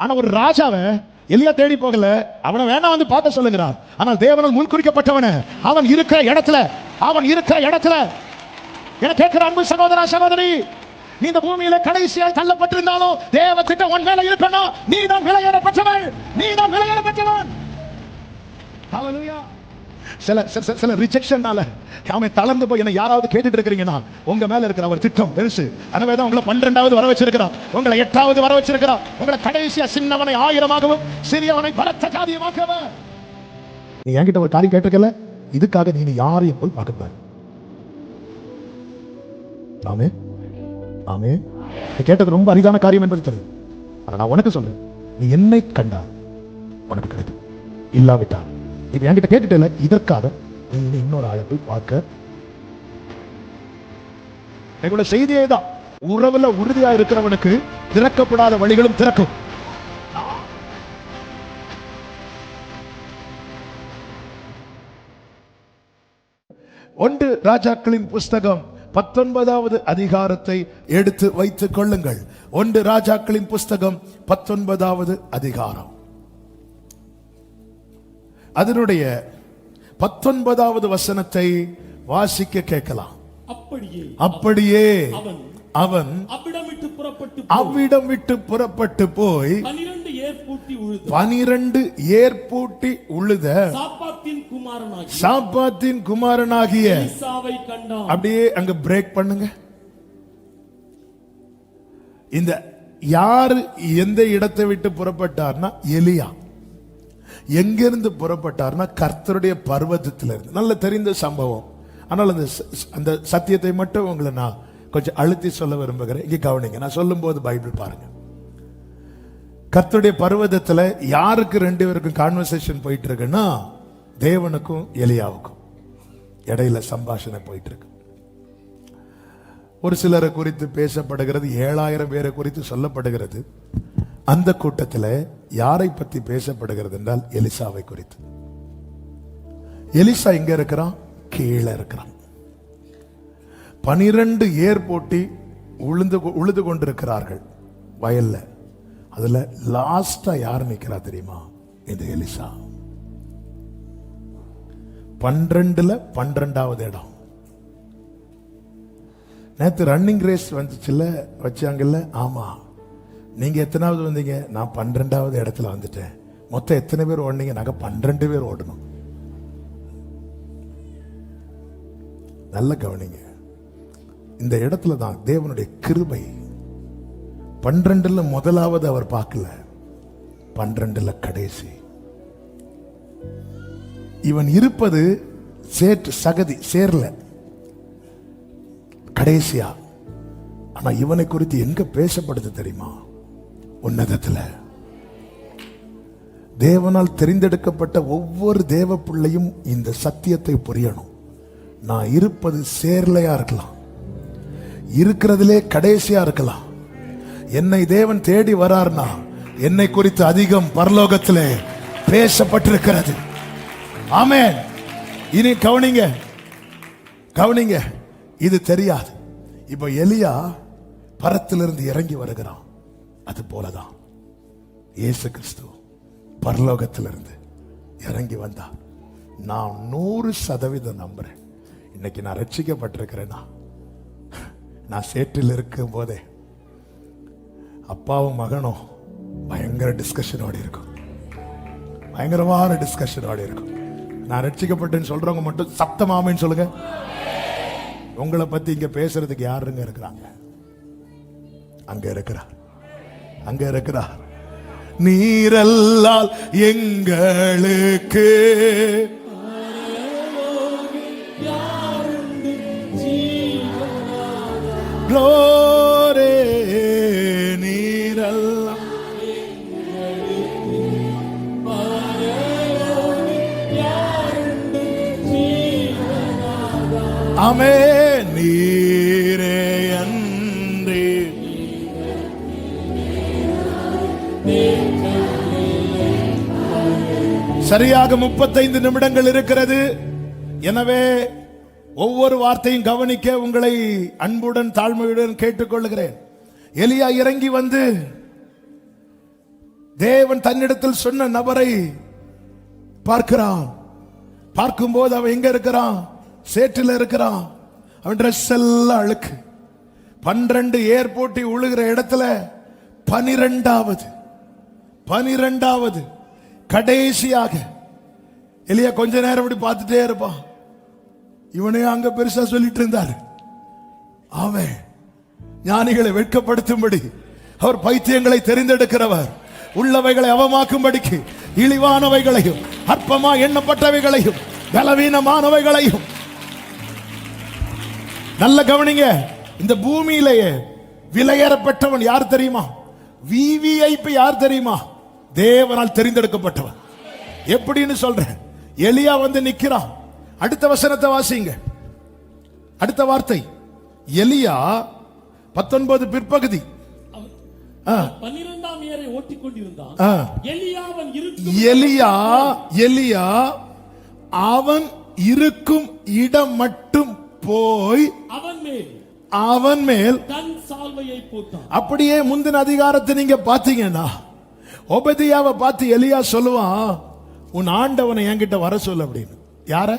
ஆனா ஒரு ராஜாவை எலியா தேடி போகல, அவனை வேணா வந்து பார்க்க சொல்லுகிறார். ஆனால் தேவனால் முன்குறிக்கப்பட்டவன அவன் இருக்கிற இடத்துல என கேட்கிற அன்பு சகோதரா சகோதரி, நீ இந்த பூமியில கடைசியாய் தள்ளப்பட்டிருந்தாலும் தேவ திட்டம் உன் மேல இருக்கணும். நீ தான் விலையேற பெற்றவன். ஹalleluya. சில ரிஜெக்ஷனால அவன் தளர்ந்து போய் என்ன யாராவது கேட்டுட்டு இருக்கிறீங்கன்னா, உங்க மேல இருக்கிற அவர் திட்டம் பெருசு. எனவே தான் உங்களை 12வது வர வச்சிருக்கிறார், உங்களை 8வது வர வச்சிருக்கிறார். உங்களை கடைசியா சின்னவனை 1000ஆகவும் சிறியவனை பலத்த ஜாதியமாக்கவும். நீ என்கிட்ட ஒரு காரியம் கேட்டிருக்கல, இதுக்காக நீ யாரையும் போய் பார்க்க. ஆமே ஆமே. நீ கேட்டது ரொம்ப அரிதான காரியம் என்பது தெரியும். ஆனா நான் உனக்கு சொல்றேன், நீ என்னை கண்டா உனக்கு கிடைக்கும். இல்லாவிட்டா இது என்கிட்ட கேட்டுட்டல, இதற்காக நீ இன்னொரு ஆளை போய் பார்க்க. எங்களோட செய்தியே தான், உறவுல உறுதியா இருக்கிறவனுக்கு திறக்கப்படாத வழிகளும் திறக்கும். ஒன்று ராஜாக்களின் புஸ்தகம் 19வது அதிகாரத்தை எடுத்து வைத்துக் கொள்ளுங்கள். ஒன்று ராஜாக்களின் புஸ்தகம் 19வது அதிகாரம், அதனுடைய 19வது வசனத்தை வாசிக்க கேட்கலாம். அப்படியே அவன் அவ்விடம் விட்டு புறப்பட்டு போய் 12 ஏர்பூட்டி உழுத சாப்பாத்தின் குமாரனாகிய அப்படியே அங்க பிரேக் பண்ணுங்க. இந்த யாரு எந்த இடத்தை விட்டு புறப்பட்டார்னா எலியா. எங்கிருந்து புறப்பட்டார்னா கர்த்தருடைய பர்வதத்தில் இருந்து. நல்ல தெரிந்த சம்பவம். ஆனால் அந்த சத்தியத்தை மட்டும் உங்களை நான் கொஞ்சம் அழுத்தி சொல்ல விரும்புகிறேன். இங்க கவனிங்க, நான் சொல்லும் போது பைபிள் பாருங்க. கர்த்தருடைய பர்வதத்துல யாருக்கு 2 பேருக்கும் கான்வர்சேஷன் போயிட்டு இருக்குன்னா, தேவனுக்கும் எலியாவுக்கும் இடையில சம்பாஷணை போயிட்டு இருக்கு. ஒரு சிலரை குறித்து பேசப்படுகிறது, 7000 பேரை குறித்து சொல்லப்படுகிறது. அந்த கூட்டத்தில் யாரை பத்தி பேசப்படுகிறது என்றால் எலிசாவை குறித்து. எலிசா எங்க இருக்கிறான்? கீழே இருக்கிறான். 12 ஏர் போட்டி உழுது கொண்டிருக்கிறார்கள் வயல்ல. அதுல லாஸ்டா யார் நிக்கிறா தெரியுமா? இந்த எலிசா. 12ல 12வது இடம். நேத்து ரன்னிங் ரேஸ் வந்துச்சுல, வச்சாங்கல்ல? ஆமா. நீங்க எத்தனாவது வந்தீங்க? நான் 12வது இடத்துல வந்துட்டேன். மொத்தம் எத்தனை பேர் ஓடுனீங்க? நாங்க 12 பேர் ஓடணும். நல்ல கவனிங்க, இந்த இடத்துல தான் தேவனுடைய கிருபை. 12ல முதலாவது அவர் பார்க்கல, 12ல கடைசி. இவன் இருப்பது சகதி சேர்ல கடைசியா. ஆனா இவனை குறித்து எங்க பேசப்படுது தெரியுமா? உன்னதத்துல. தேவனால் தெரிந்தெடுக்கப்பட்ட ஒவ்வொரு தேவ பிள்ளையும் இந்த சத்தியத்தை புரியணும். நான் இருப்பது சேர்லையா இருக்கலாம், இருக்கிறதுலே கடைசியா இருக்கலாம். என்னை தேவன் தேடி வரார்னா என்னை குறித்து அதிகம் பரலோகத்திலே பேசப்பட்டிருக்கிறது. ஆமென். இனி கவனிங்க, இது தெரியாது. இப்ப எலியா பரத்திலிருந்து இறங்கி வருகிறான். அது போலதான் இயேசு கிறிஸ்து பரலோகத்திலிருந்து இறங்கி வந்தா. நான் 100% நம்புறேன். இன்னைக்கு நான் ரட்சிக்கப்பட்டிருக்கிறேன்னா, நான் சேற்றில் இருக்கும் போதே அப்பாவும் மகனும் பயங்கர டிஸ்கஷனோடு இருக்கும், பயங்கரமான டிஸ்கஷனோடு இருக்கும். நான் ரட்சிக்கப்பட்டேன்னு சொல்றவங்க மட்டும் சத்தமாமேன்னு சொல்லுங்க. உங்களை பத்தி இங்க பேசுறதுக்கு யாருங்க இருக்கிறாங்க? அங்க இருக்கிறார். நீரல்லால் எங்களுக்கு glory, நீரல்லால் ஆமென். நீரே அன்றி சரியாக 35 நிமிடங்கள் இருக்கிறது. எனவே ஒவ்வொரு வார்த்தையும் கவனிக்க உங்களை அன்புடன் தாழ்மையுடன் கேட்டுக்கொள்கிறேன். எலியா இறங்கி வந்து தேவன் தன்னிடத்தில் சொன்ன நபரை பார்க்கிறான். பார்க்கும்போது அவன் எங்க இருக்கிறான்? சேற்றில் இருக்கிறான். அவன் ட்ரெஸ் எல்லாம் அழுக்கு. 12 ஏர்போர்ட் உழுகிற இடத்துல 12வது கடைசியாக எலியா கொஞ்ச நேரம் அப்படி பார்த்துட்டே இருப்பான். இவனையும் அங்க பெருசா சொல்லிட்டு இருந்தாரு. அவன் ஞானிகளை வெட்கப்படுத்தும்படி அவர் பைத்தியங்களை தெரிந்தெடுக்கிறவர், உள்ளவைகளை அவமாக்கும்படிக்கு இழிவானவைகளையும் அற்பமா எண்ணப்பட்டவைகளையும் பலவீனமானவைகளையும். நல்ல கவனிங்க, இந்த பூமியிலேயே விலையேறப்பட்டவன் யார் தெரியுமா? விவிஐபி யார் தெரியுமா? தேவனால் தெரிந்தெடுக்கப்பட்டவன். எப்படின்னு சொல்றேன். எலியா வந்து நிக்கிறான். அடுத்த வசனத்தை வாசிங்க. அடுத்த வார்த்தை எலியா 19 பிற்பகுதி 12ஆம் ஏரை ஓட்டிக் கொண்டிருந்தான். எலியா அவன் இருக்கும் இடம் மட்டும் போய் அவன் மேல் தன் சால்வையை போட்டான். அப்படியே முந்தின அதிகாரத்தை நீங்க பாத்தீங்கன்னா ஒபதியாவை பார்த்து எலியா சொல்லுவான், உன் ஆண்டவனை என்கிட்ட வர சொல்லு அப்படின்னு. யார?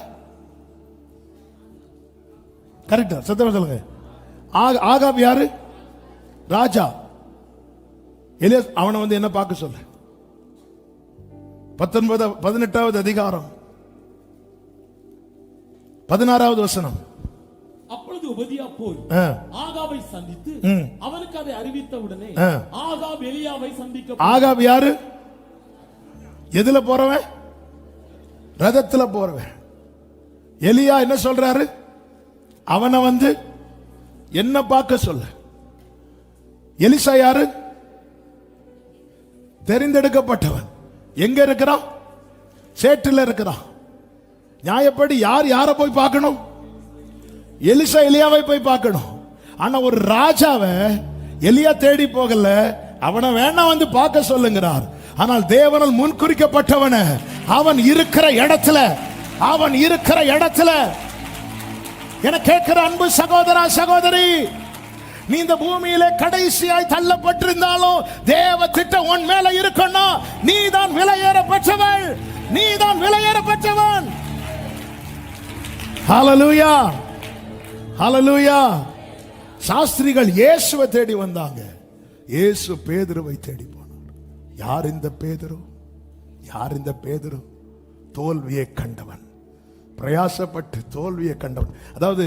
கரெக்டா? சத்தமா சொல்லுங்க. ஆகாப் யாரு? ராஜா. எலியா அவனை வந்து என்ன பார்க்க சொல்லு. 18வது அதிகாரம் 16வது வசனம். அப்பொழுது ஒபதியா போய் ஆகாபை சந்தித்து அவனுக்கு அதை அறிவித்த உடனே ஆகாப் எலியாவை சந்திக்க. ஆகாப் யாரு? எதுல போறவன்? ரதத்துல போறவன். எலியா என்ன சொல்றாரு? அவனை வந்து என்ன பார்க்க சொல்ல. எலிசா யாரு? தெரிந்தெடுக்கப்பட்டவன். எங்க இருக்கிறான்? சேற்றில் இருக்கிறான். நியாயப்படி யார் யாரை போய் பார்க்கணும்? எலிசா எலியாவை போய் பார்க்கணும். ஆனா ஒரு ராஜாவை எலியா தேடி போகல, அவனை வேணா வந்து பார்க்க சொல்லுங்கிறார். ஆனால் தேவனால் முன்குறிக்கப்பட்டவன அவன் இருக்கிற இடத்துல என கேட்கிற அன்பு சகோதரா சகோதரி, நீ இந்த பூமியில கடைசியாய் தள்ளப்பட்டிருந்தாலும் தேவ திட்டம் உன் மேல இருக்கணும். நீதான் விலையேற பெற்றவன். ஹல்லேலூயா, ஹல்லேலூயா. சாஸ்திரிகள் இயேசுவை தேடி வந்தாங்க. இயேசு பேதுருவை தேடி போனார். யார் இந்த பேதுரு? தோல்வியை கண்டவன், பிரயாசப்பட்டு தோல்வியை கண்டவன். அதாவது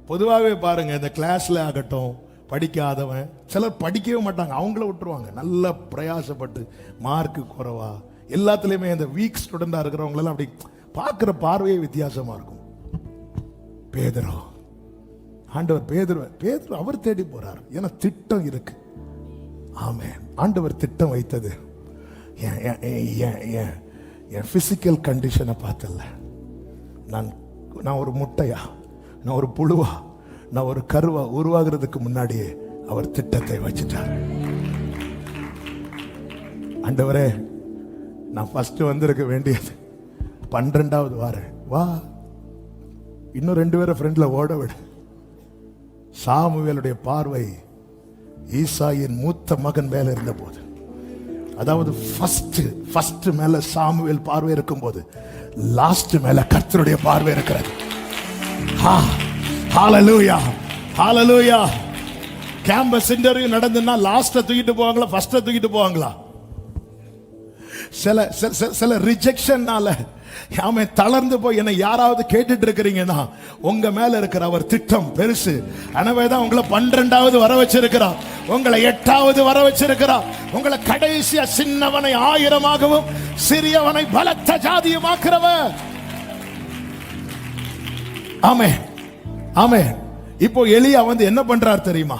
பொதுவாகவே பாருங்க, இந்த கிளாஸ்ல ஆகட்டும், படிக்காதவன் சிலர் படிக்கவே மாட்டாங்க, அவங்கள விட்டுருவாங்க. நல்லா பிரயாசப்பட்டு மார்க்கு குறைவா எல்லாத்துலயுமே இந்த வீக் ஸ்டூடெண்டா இருக்கிறவங்க எல்லாம் அப்படி பார்க்கிற பார்வையே வித்தியாசமா இருக்கும். பேதுரு, ஆண்டவர் பேதுரு அவர் தேடி போறார். ஏன்னா திட்டம் இருக்கு. ஆமென். ஆண்டவர் திட்டம் வைத்தது என் பிசிக்கல் கண்டிஷனை பார்த்தல. நான் ஒரு முட்டையா, நான் ஒரு புழுவா, நான் ஒரு கருவா உருவாகிறதுக்கு முன்னாடியே அவர் திட்டத்தை வச்சுட்டார். ஆண்டவரே, நான் ஃபர்ஸ்ட் வந்திருக்க வேண்டியது 12வது வாரம். வா, இன்னும் 2 பேரை ஃப்ரெண்ட்ல ஓட விடு. சாமுவேலுடைய பார்வை ஈசாயின் மூத்த மகன் மேல இருந்த போது, அதாவது ஃபர்ஸ்ட் மேல சாமுவேல் பார்வை இருக்கும் போது, லாஸ்ட் மேல கர்த்தருடைய பார்வை இருக்கிறது. ஹல்லேலூயா, ஹல்லேலூயா. கேம்பஸ் இன்டர்வியூ நடந்துன்னா லாஸ்ட்ல தூக்கிட்டு போவாங்களா, ஃபர்ஸ்ட்ல தூக்கிட்டு போவாங்களா? சில ரிஜெக்ஷன்னால அவன் தளர்ந்து போய் என்ன யாராவது கேட்டுட்டு இருக்கிறீங்கன்னா, உங்க மேல இருக்கிற அவர் திட்டம் பெருசு. எனவேதான் உங்களை 12வது வர வச்சிருக்கிறார், உங்களை 8வது வர வச்சிருக்கிறார். உங்களை கடைசியா சின்னவனை 1000ஆகவும் சிறியவனை பலத்த ஜாதியுமாக்குறவர். ஆமே, ஆமே. இப்போ எலியா வந்து என்ன பண்றார் தெரியுமா?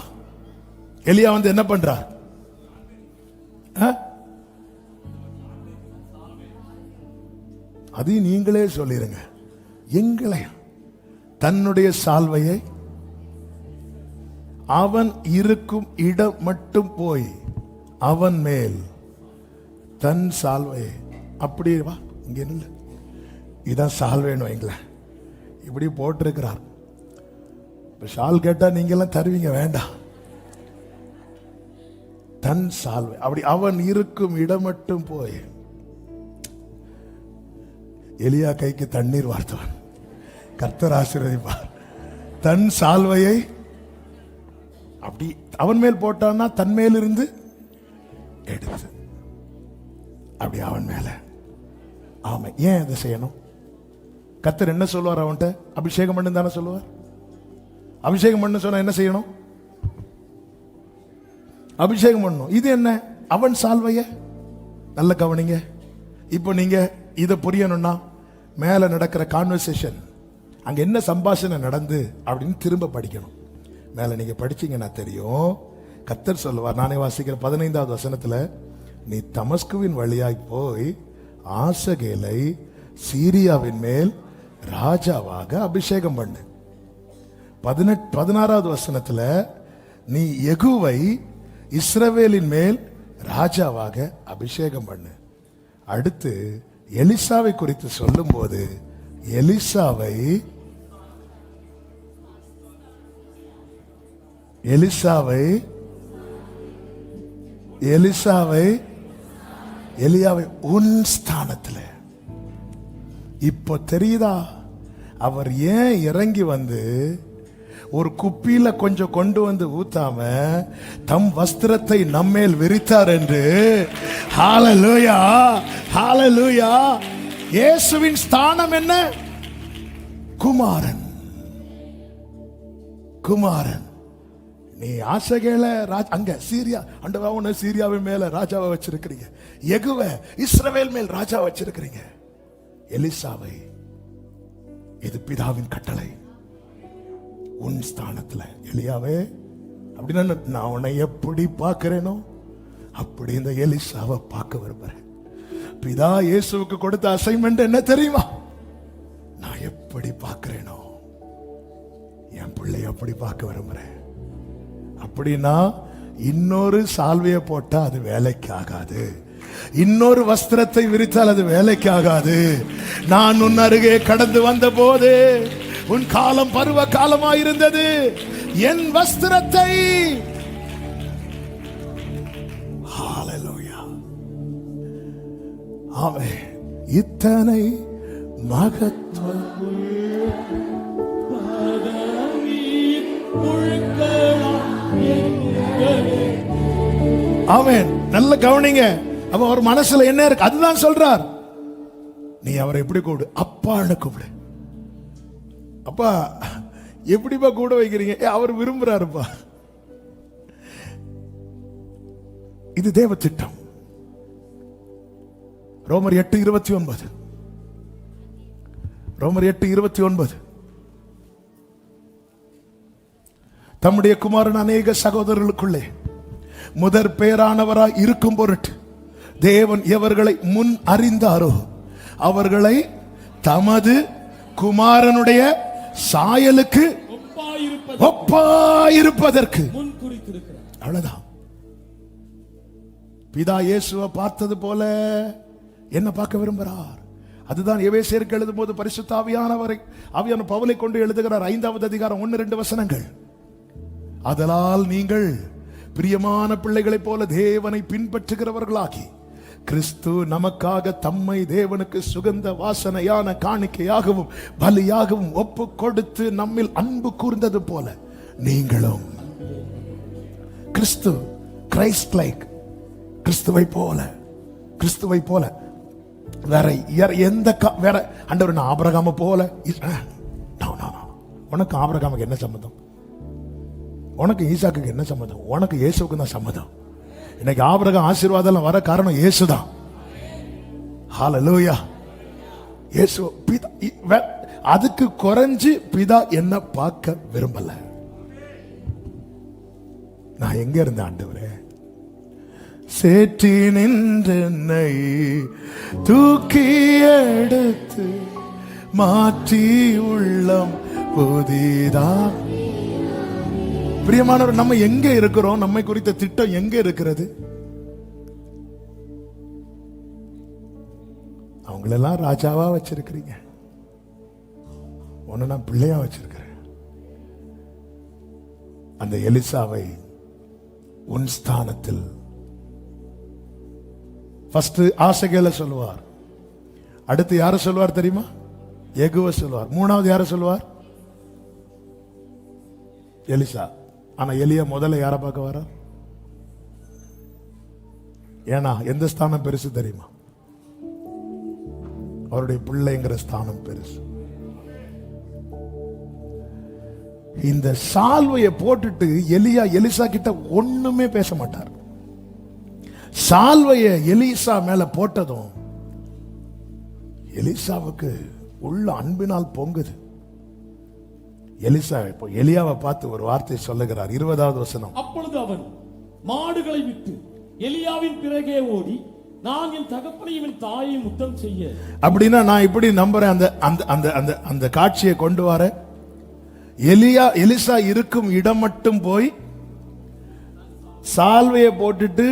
எலியா வந்து என்ன பண்றார்? அது நீங்களே சொல்லிருங்க. எங்களை தன்னுடைய சால்வையை அவன் இருக்கும் இடம் மட்டும் போய் அவன் மேல் தன் சால்வையை. அப்படி வா, இங்க இல்லை, இதான் சால்வைன்னு வைங்களேன். இப்படி போட்டிருக்கிறார். ஷால் கேட்டா நீங்க எல்லாம் தருவீங்க, வேண்டாம். தன் சால்வை. அப்படி அவன் இருக்கும் இடம் மட்டும் போய் எலியா கைக்கு தண்ணீர் வார்த்தவன். கர்த்தர் ஆசீர்வதிப்பார். தன் சால்வையை அப்படி அவன் மேல் போட்டான்னா தன் மேலிருந்து எடுத்து அப்படி அவன் மேல. ஆமா, ஏன் அதை செய்யணும்? கர்த்தர் என்ன சொல்லுவார் அவன்கிட்ட? அபிஷேகம் பண்ணு தானே சொல்லுவார். அபிஷேகம் பண்ணு சொன்னா என்ன செய்யணும்? அபிஷேகம் பண்ணணும். இது என்ன? அவன் சால்வைய நல்ல கவனிங்க. இப்போ நீங்க இதை புரியணும்னா மேல நடக்கிற கான்வர்சேஷன், அங்க என்ன சம்பாஷணை நடந்து அப்படின்னு திரும்ப படிக்கணும். மேல நீங்க படிச்சீங்கன்னா தெரியும். கர்த்தர் சொல்லுவார், நானே வாசிக்கிற 15வது வசனத்துல, நீ தமஸ்குவின் வழியாய் போய் ஆசகேலை சீரியாவின் மேல் ராஜாவாக அபிஷேகம் பண்ணு. 16வது வசனத்துல, நீ யெகூவை இஸ்ரவேலின் மேல் ராஜாவாக அபிஷேகம் பண்ணு. அடுத்து எலிசாவை குறித்து சொல்லும் போது, எலிசாவை எலியாவை உன் ஸ்தானத்தில். இப்போ தெரியுதா அவர் ஏன் இறங்கி வந்து ஒரு குப்பியில கொஞ்சம் கொண்டு வந்து ஊத்தாம தம் வஸ்திரத்தை நம்மேல் விரித்தார் என்று. ஹalleluya, ஹalleluya. இயேசுவின் ஸ்தானம் என்ன? குமாரன். குமாரன். நீ ஆசகேல அங்க சீரியா அண்டவாவுன சீரியாவின் மேல ராஜாவை வச்சிருக்கிறீங்க. யெகூவ இஸ்ரவேல் மேல் ராஜா வச்சிருக்கிறீங்க. எலிசாவை, இது பிதாவின் கட்டளை, உன் ஸ்தானத்துல. எலியாவே, அப்படின்னா நான் உன்னை எப்படி பார்க்கிறேனோ அப்படி இந்த எலிசாவை பார்க்க விரும்புறேன். பிதா இயேசுவுக்கு கொடுத்த அசைன்மெண்ட் என்ன தெரியுமா? நான் எப்படி பார்க்கிறேனோ என் பிள்ளை அப்படி பார்க்க விரும்புறேன். அப்படின்னா இன்னொரு சால்வையை போட்டா அது வேலைக்கு ஆகாது. இன்னொரு வஸ்திரத்தை விரித்தால் அது வேலைக்கு ஆகாது. நான் உன் அருகே கடந்து வந்த போது உன் காலம் பருவ காலமாயிருந்தது. என் வஸ்திரத்தை, ஹalleluya, ஆமென். இத்தனை மகத்துவம் ஆமென். நல்ல கவனிங்க. அப்ப அவர் மனசுல என்ன இருக்கு அதுதான் சொல்றார். நீ அவரை எப்படி கூப்பிடு? அப்பான்னு கூப்பிடு. அப்பா எப்படிப்பா கூட வைக்கிறீங்க? அவர் விரும்புறாருப்பா. இது தேவ திட்டம். ரோமர் 8:29, ரோமர் 8:29, தம்முடைய குமாரன் அநேக சகோதரர்களுக்குள்ளே முதற் பேரானவராய் இருக்கும் பொருட்டு தேவன் எவர்களை முன் அறிந்தாரோ அவர்களை தமது குமாரனுடைய சாயலுக்கு ஒப்பாயிருப்பதற்கு முன் குறித்திருக்கிறார். அவ்வளவுதான். பிதா இயேசுவை பார்த்தது போல என்ன பார்க்க விரும்புகிறார். அதுதான் எபேசியருக்கு எழுதும் போது பரிசுத்த ஆவியான பவுலை கொண்டு எழுதுகிறார். 5வது அதிகாரம் 1-2 வசனங்கள். அதனால் நீங்கள் பிரியமான பிள்ளைகளைப் போல தேவனை பின்பற்றுகிறவர்களாகி கிறிஸ்து நமக்காக தம்மை தேவனுக்கு சுகந்த வாசனையான காணிக்கையாகவும் பலியாகவும் ஒப்பு கொடுத்து நம்மில் அன்பு கூர்ந்தது போல நீங்களும் கிறிஸ்து, கிரைஸ்ட் லைக், கிறிஸ்துவை போல வேற எந்த வேற ஆண்டவர் நான் ஆபிரகாம போல. உனக்கு ஆபிரகாமுக்கு என்ன சம்மதம்? உனக்கு ஈசாக்கு என்ன சம்மதம்? உனக்கு இயேசுக்கு தான் சம்மதம். இன்னைக்கு ஆபிரகாம் ஆசீர்வாதம் வர காரணம் இயேசுதான். ஹalleluya. இயேசு பிதா, அதுக்கு குறைஞ்சு பிதா என்ன பார்க்க விரும்பல. நான் எங்க இருந்தேன் ஆண்டவரே? சேற்றி நின்றென்னை தூக்கி எடுத்து மாற்றி உள்ளம் புதிதா. பிரியமானவர், நம்ம எங்க இருக்கிறோம்? நம்மை குறித்த திட்டம் எங்க இருக்கிறது? அவங்களெல்லாம் ராஜாவா வச்சிருக்கிறீங்க, உன்னை நான் பிள்ளையா வச்சிருக்கிறேன். அந்த எலிசாவை உன் ஸ்தானத்தில் ஃபர்ஸ்ட் ஆசகேல சொல்லுவார், அடுத்து யார சொல்லுவார் தெரியுமா? யெகூவ சொல்லுவார். மூணாவது யார சொல்லுவார்? எலிசா. ஆனா எலியா முதல்ல யார பார்க்க வர? ஏன்னா எந்த ஸ்தானம் பெருசு தெரியுமா? அவருடைய பிள்ளைங்கிற ஸ்தானம் பெருசு. இந்த சால்வையை போட்டுட்டு எலியா எலிசா கிட்ட ஒண்ணுமே பேச மாட்டார். சால்வையை எலிசா மேல போட்டதும் எலிசாவுக்கு உள்ள அன்பினால் பொங்குது. எலிசா இப்போ எலியாவை பார்த்து ஒரு வார்த்தை சொல்லுகிறார். 20வது வசனம். அப்பொழுது அவன் மாடுகளை விட்டு எலியாவின் பிறகே ஓடி, நான் என் தகப்பனையும் என் தாயையும் முத்தம் செய்ய. அப்படின்னா நான் இப்படி நம்புறேன், அந்த அந்த அந்த அந்த அந்த காட்சியை கொண்டு வர எலிசா இருக்கும் இடம் மட்டும் போய் சால்வையை போட்டுட்டு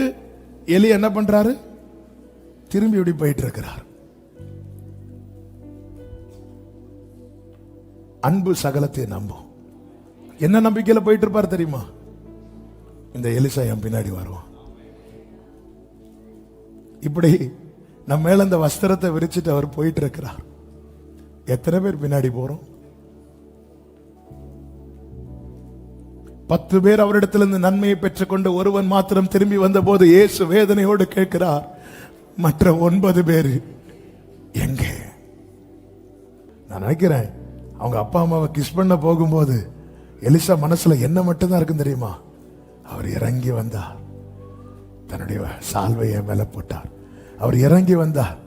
எலி என்ன பண்றாரு? திரும்பி இப்படி போயிட்டு இருக்கிறார். அன்பு சகலத்தை நம்பும். என்ன நம்பிக்கையில போயிட்டு இருப்பார் தெரியுமா? இந்த எலிசா என் பின்னாடி வருவான். இப்படி நம்ம மேல இந்த வஸ்திரத்தை விரிச்சிட்டு அவர் போயிட்டு இருக்கிறார். எத்தனை பேர் பின்னாடி போறோம்? 10 பேர் அவரிடத்திலிருந்து நன்மையை பெற்றுக்கொண்டு ஒருவன் மாத்திரம் திரும்பி வந்த போது இயேசு வேதனையோடு கேட்கிறார், மற்ற 9 பேர் எங்கே? நான் நினைக்கிறேன் அவங்க அப்பா அம்மாவை கிஸ் பண்ண போகும்போது எலிசா மனசுல என்ன மட்டும்தான் இருக்கும் தெரியுமா? அவர் இறங்கி வந்தார், தன்னுடைய சால்வையை மேல போட்டார். அவர் இறங்கி வந்தார்,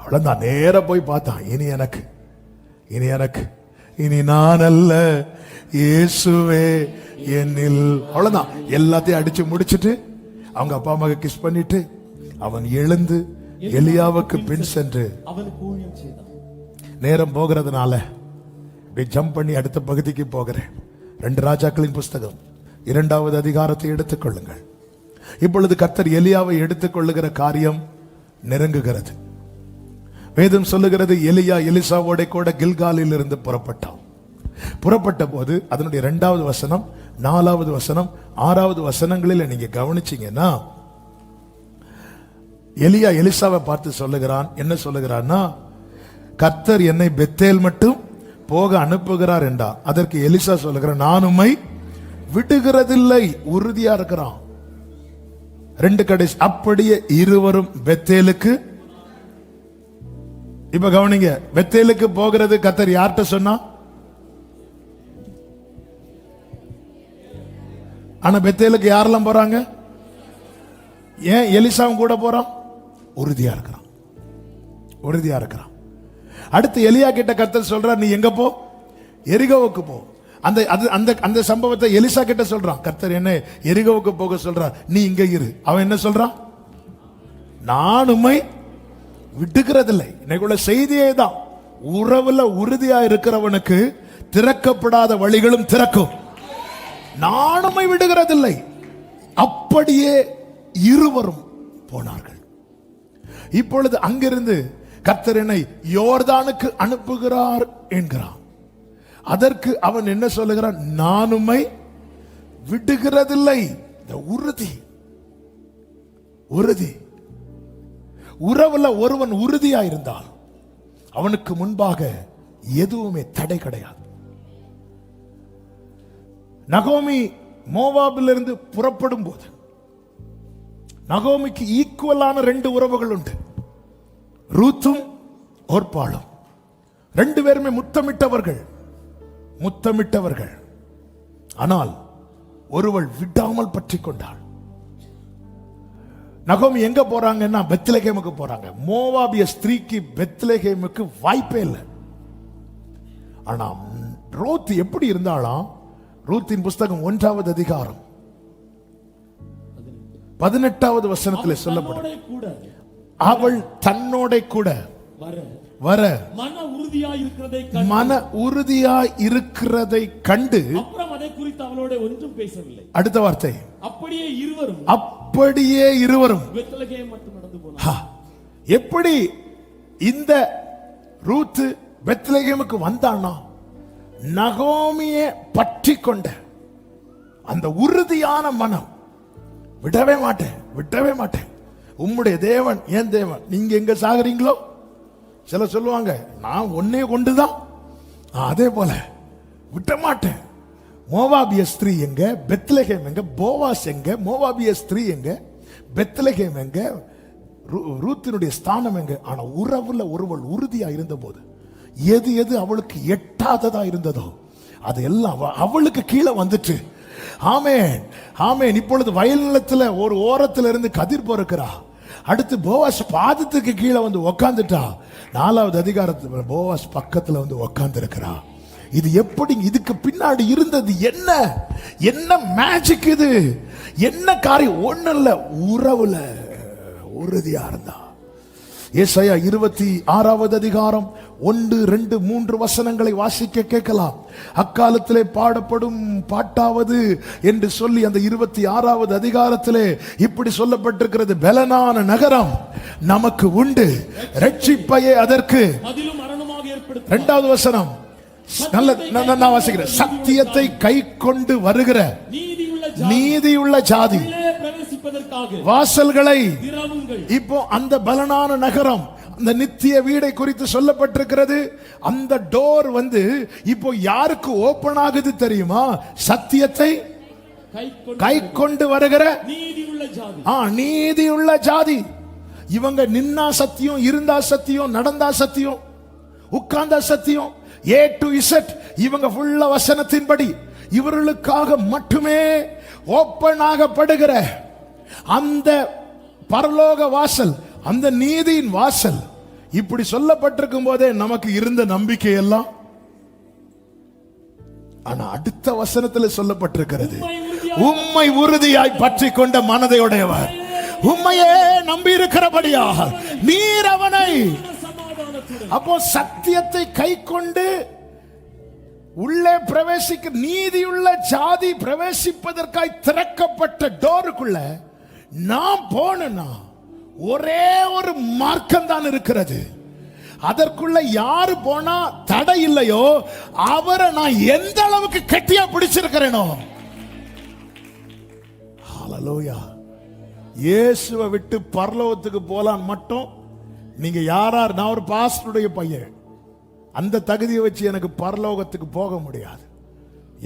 அவ்வளவுதான். நேர போய் பார்த்தான், இனி எனக்கு இனி நான் அல்ல, இயேசுவே என்னில். அவ்வளவுதான். எல்லாத்தையும் அடிச்சு முடிச்சிட்டு அவங்க அப்பா அம்மாவை கிஸ் பண்ணிட்டு அவன் எழுந்து எலியாவுக்கு பின் சென்று அவனுக்கு ஊழியம் செய்தான். நேரம் போகிறதுனால ஜம்ப் பண்ணி அடுத்த பகுதிக்கு போகிறேன். 2 ராஜாக்களின் புஸ்தகம் 2வது அதிகாரத்தை எடுத்துக்கொள்ளுங்கள். இப்பொழுது கர்த்தர் எலியாவை எடுத்துக்கொள்ளுகிற காரியம் நெருங்குகிறது. வேதம் சொல்லுகிறது, எலியா எலிசாவோட கூட கில்காலில் இருந்து புறப்பட்டான். புறப்பட்ட போது அதனுடைய 2வது வசனம், 4வது வசனம், 6வது வசனங்களில் நீங்க கவனிச்சீங்கன்னா எலியா எலிசாவை பார்த்து சொல்லுகிறான். என்ன சொல்லுகிறான்னா, கர்த்தர் என்னை பெத்தேல் மட்டும் போக அனுப்புகிறார் என்றா. அதற்கு எலிசா சொல்லுகிறான், நான் உம்மை விடுகிறதில்லை. உறுதியா இருக்கிறான். 2 கடைசி. அப்படியே இருவரும் பெத்தேலுக்கு. இப்ப கவனிங்க, பெத்தேலுக்கு போகிறது கர்த்தர் யார்கிட்ட சொன்னா? ஆனா பெத்தேலுக்கு யாரெல்லாம் போறாங்க? ஏன் எலிசாவும் கூட போறான்? உறுதியா இருக்கிறான். அடுத்து எலியா கிட்ட கர்த்தர் சொல்றார், நீ எங்க போ? எரிகோவுக்கு போ. அந்த சம்பவத்தை எலிசா கிட்ட சொல்றான். கர்த்தர் என்ன எரிகோவுக்கு போக சொல்றார், நீ இங்க இரு. அவன் என்ன சொல்றான்? நான் உம்மை விட்டுகிறதில்லை. இன்னைக்குள்ள செய்தியே தான். உறவுல உறுதியா இருக்கிறவனுக்கு திறக்கப்படாத வழிகளும் திறக்கும். நான் உம்மை விடுகிறதில்லை. அப்படியே இருவரும் போனார்கள். இப்பொழுது அங்கிருந்து கர்த்தர் என்னை யோர்தானுக்கு அனுப்புகிறார் என்கிறான். அதற்கு அவன் என்ன சொல்லுகிறான்? நான் உம்மை விடுகிறதில்லை. உறுதி. உறவுல ஒருவன் உறுதியா இருந்தால் அவனுக்கு முன்பாக எதுவுமே தடை கிடையாது. நகோமி மோவாபிலிருந்து புறப்படும் போது நகோமிக்கு ஈக்குவலான 2 உறவுகள் உண்டு, ரூத்தும் ஓர்பாளும். 2 பேருமே முத்தமிட்டவர்கள். ஆனால் ஒருவள் விடாமல் பற்றி கொண்டாள். நகோமி எங்க போறாங்கன்னா பெத்லகேமுக்கு போறாங்க. மோவாபிய ஸ்திரீக்கு பெத்லகேமுக்கு வாய்ப்பே இல்லை. ஆனா ரூத் எப்படி இருந்தாலும், ரூத்தின் புஸ்தகம் 1வது அதிகாரம் 18வது வசனத்தில் சொல்லப்படும், அவள் தன்னோட கூட வர மன உறுதியாய் இருக்கிறதை கண்டு அப்புறம் அதை குறித்து அவளோட ஒன்றும் பேசவில்லை. அடுத்த வார்த்தை, அப்படியே இருவரும் பெத்லகேம் மட்டும் நடந்து போனார். எப்படி இந்த ரூத் பெத்லகேமுக்கு வந்தானா? நகோமியை பற்றி கொண்ட அந்த உறுதியான மனம் விடவே மாட்டேன், விடவே மாட்டேன். உம்முடைய தேவன் ஏன் தேவன், நீங்க எங்க சாகுறீங்களோ. சில சொல்லுவாங்க நான் ஒன்னே கொண்டுதான், அதே போல விட மாட்டேன். மோவாபிய ஸ்திரீ எங்க, பெத்லகேம் எங்க, போவாஸ் எங்க, மோவாபிய ஸ்திரீ எங்க, பெத்லகேம் எங்க, ரூத்தினுடைய ஸ்தானம் எங்க. ஆனா உறவுல ஒருவள் உறுதியா இருந்த போது எது எது அவளுக்கு எட்டாததா இருந்ததோ அது எல்லாம் அவளுக்கு கீழே வந்துட்டு. ஆமேன், ஆமேன். இப்பொழுது வயல் நிலத்துல ஒரு ஓரத்துல இருந்து கதிர் பொறுக்கிறா. அடுத்து போவாஸ் பாதத்துக்கு கீழே வந்து உக்காந்துட்டா. 4வது அதிகாரத்துல போவாஸ் பக்கத்துல வந்து உக்காந்து இருக்கிறா. இது எப்படி, இதுக்கு பின்னாடி இருந்தது என்ன, என்ன மேஜிக் இது, என்ன காரியம்? ஒண்ணு இல்ல, உறவுல உறுதியா இருந்தா. ஏசாயா 26வது அதிகாரம் 1, 2, 3 வசனங்களை வாசிக்க கேட்கலாம். அக்காலத்திலே பாடப்படும் பாட்டாவது என்று சொல்லி அந்த 26வது அதிகாரத்திலே இப்படி சொல்லப்பட்டிருக்கிறது. பெலனான நகரம் நமக்கு உண்டு, ரட்சிப்பையே அதற்கு. 2வது வசனம் நல்ல, நான் வாசிக்கிறேன். சத்தியத்தை கை கொண்டு வருகிற நீதியுள்ள ஜாதி வாசல்களை. இப்போ அந்த பலனான நகரம், அந்த நித்திய வீடை குறித்து சொல்லப்பட்டிருக்கிறது. அந்த டோர் வந்து இப்போ யாருக்கு ஓபன் ஆகுது தெரியுமா? சத்தியத்தை கை கொண்டு வருகிற நீதியுள்ள ஜாதி. இவங்க நின்னா சத்தியம், இருந்தா சத்தியம், நடந்தா சத்தியம், உட்கார்ந்தா சத்தியம், A to Z. இவங்க ஃபுல்ல வசனத்தின்படி இவர்களுக்காக மட்டுமே ஓபன் ஆகப்படுகிற அந்த பரலோக வாசல், அந்த நீதியின் வாசல். இப்படி சொல்லப்பட்டிருக்கும் போதே நமக்கு இருந்த நம்பிக்கை எல்லாம். ஆனா அடுத்த வசனத்தில் சொல்லப்பட்டிருக்கிறது, உம்மை உறுதியாய் பற்றி கொண்ட மனதை உடையவர், உம்மையே நம்பி இருக்கிறபடியாக நீர் அவனை. அப்போ சத்தியத்தை கை கொண்டு உள்ளே பிரவேசிக்க, நீதியுள்ள ஜாதி பிரவேசிப்பதற்காய் திறக்கப்பட்ட டோருக்குள்ள நாம் போனா ஒரே ஒரு மார்க்கம் தான் இருக்கிறது. அதற்குள்ள யாரு போனா தடை இல்லையோ அவரை நான் எந்த அளவுக்கு கட்டியா பிடிச்சிருக்கிறேனோ. ஹல்லேலூயா. இயேசுவை விட்டு பரலோகத்துக்கு போலாம் மட்டும் நீங்க யாரார், நான் ஒரு பாஸ்டருடைய பையன், அந்த தகுதியை வச்சு எனக்கு பரலோகத்துக்கு போக முடியாது.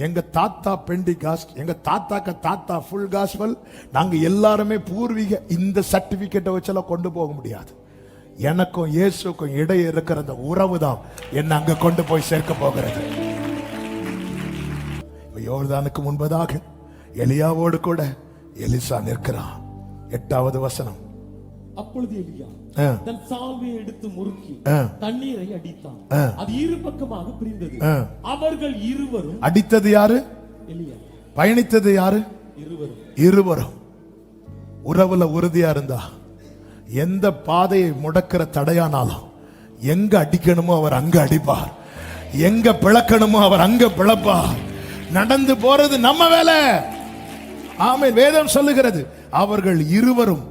எங்க தாத்தா பெண்டிகாஸ்ட், எங்க தாத்தாக்க தாத்தா ஃபுல் காஸ்பல், நாங்க எல்லாருமே பூர்வீக. இந்த சர்டிபிகேட்டை வச்செல்லாம் கொண்டு போக முடியாது. எனக்கும் இயேசுக்கும் இடையே இருக்கிற அந்த உறவு தான் என்ன அங்க கொண்டு போய் சேர்க்க போகிறது. யோர்தானுக்கு முன்பதாக எலியாவோடு கூட எலிசா நிற்கிறான். 8வது வசனம். அப்பொழுது எலியா தன் சால்வையை எடுத்து முறுக்கி தண்ணீரை அடித்தான். அது இரு பக்கமாக பிரிந்தது. அவர்கள் இருவரும். அடித்தது யாரு? எலியா. பயணித்தது யாரு? இருவரும். உறவுல உறுதியா இருந்தா எந்த பாதையை முடக்கிற தடையானாலும் எங்க அடிக்கணுமோ அவர் அங்க அடிப்பார், எங்க பிளக்கணுமோ அவர் அங்க பிளப்பார். நடந்து போறது நம்ம வேலை. ஆமென். வேதம் சொல்லுகிறது, அவர்கள் இருவரும்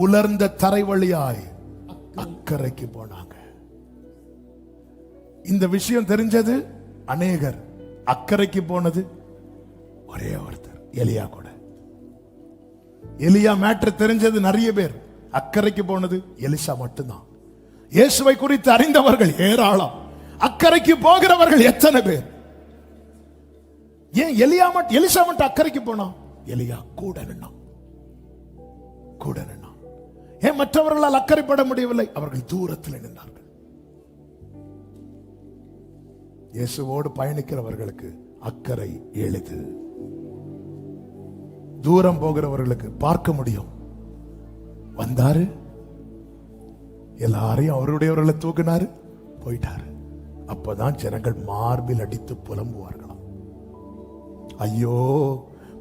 உலர்ந்த தரை வழியாய் அக்கறைக்கு போனாங்க. இந்த விஷயம் தெரிஞ்சது அநேகர், அக்கறைக்கு போனது ஒரே ஒருத்தர், எலியா கூட. எலியா மேட்டர் தெரிஞ்சது நிறைய பேர், அக்கறைக்கு போனது எலிசா மட்டும்தான். இயேசுவை குறித்து அறிந்தவர்கள் ஏராளம், அக்கறைக்கு போகிறவர்கள் எத்தனை பேர்? ஏன் எலிசா மட்டும் அக்கறைக்கு போனா? எலியா கூட நின்னான், கூட நின்னான். ஏன் மற்றவர்களால் அக்கறைப்பட முடியவில்லை? அவர்கள் தூரத்தில் நின்றார்கள். இயேசுவோடு பயணிக்கிறவர்களுக்கு அக்கறை எளிது. தூரம் போகிறவர்களுக்கு பார்க்க முடியும். வந்தாரு, எல்லாரையும் அவருடையவர்களை தூக்கினாரு, போயிட்டாரு. அப்பதான் ஜனங்கள் மார்பில் அடித்து புலம்புவார்களாம். ஐயோ